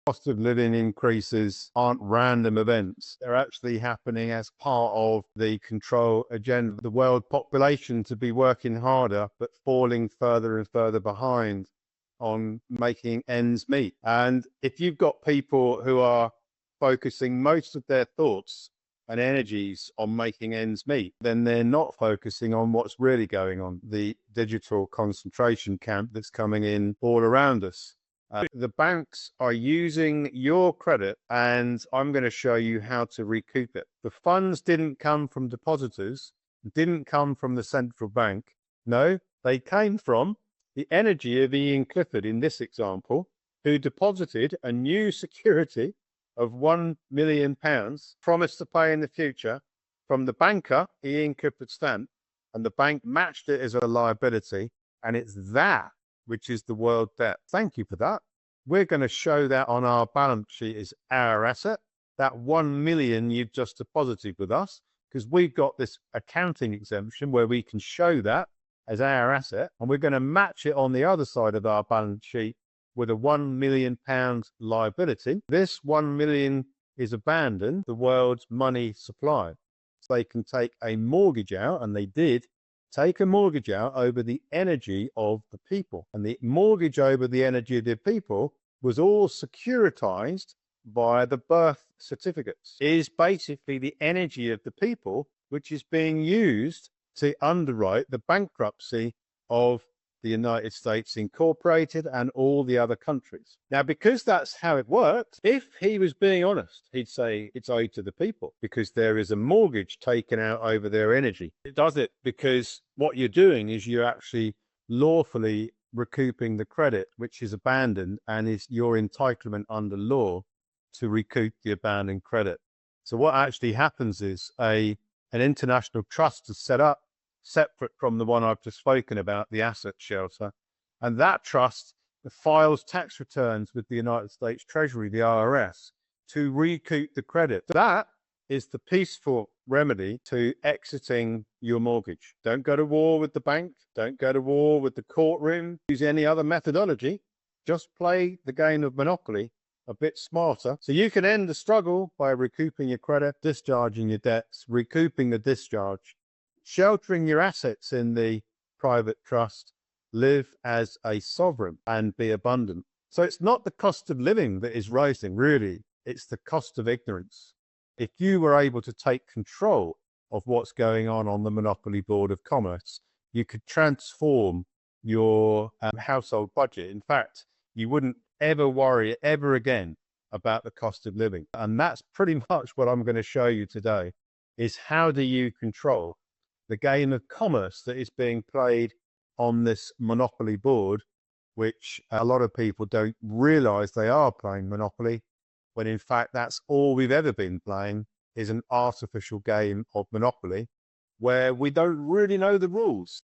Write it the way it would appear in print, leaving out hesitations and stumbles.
Cost of living increases aren't random events. They're actually happening as part of the control agenda. The world population to be working harder, but falling further and further behind on making ends meet. And if you've got people who are focusing most of their thoughts and energies on making ends meet, then they're not focusing on what's really going on, the digital concentration camp that's coming in all around us. The banks are using your credit, and I'm going to show you how to recoup it. The funds didn't come from depositors, didn't come from the central bank. No, they came from the energy of Ian Clifford in this example, who deposited a new security of £1 million, promised to pay in the future, from the banker, Ian Clifford Stamp, and the bank matched it as a liability, and it's that which is the world debt. Thank you for that. We're going to show that on our balance sheet as our asset, that 1 million you've just deposited with us, because we've got this accounting exemption where we can show that as our asset, and we're going to match it on the other side of our balance sheet with a £1 million liability. This 1 million is abandoned, the world's money supply. So they can take a mortgage out, and they did take a mortgage out over the energy of the people. And the mortgage over the energy of the people was all securitized by the birth certificates. It is basically the energy of the people which is being used to underwrite the bankruptcy of the United States Incorporated and all the other countries. Now, because that's how it works, if he was being honest, he'd say it's owed to the people because there is a mortgage taken out over their energy. It does it because what you're doing is you're actually lawfully recouping the credit which is abandoned, and is your entitlement under law to recoup the abandoned credit. So what actually happens is an international trust is set up separate from the one I've just spoken about, the asset shelter. And that trust files tax returns with the United States Treasury, the IRS, to recoup the credit. That is the peaceful remedy to exiting your mortgage. Don't go to war with the bank. Don't go to war with the courtroom. Use any other methodology. Just play the game of Monopoly a bit smarter. So you can end the struggle by recouping your credit, discharging your debts, recouping the discharge, sheltering your assets in the private trust, live as a sovereign and be abundant. So it's not the cost of living that is rising, really. It's the cost of ignorance. If you were able to take control of what's going on the Monopoly Board of Commerce, you could transform your household budget. In fact, you wouldn't ever worry ever again about the cost of living. And that's pretty much what I'm going to show you today, is how do you control the game of commerce that is being played on this Monopoly board, which a lot of people don't realize they are playing Monopoly, when in fact that's all we've ever been playing, is an artificial game of Monopoly where we don't really know the rules.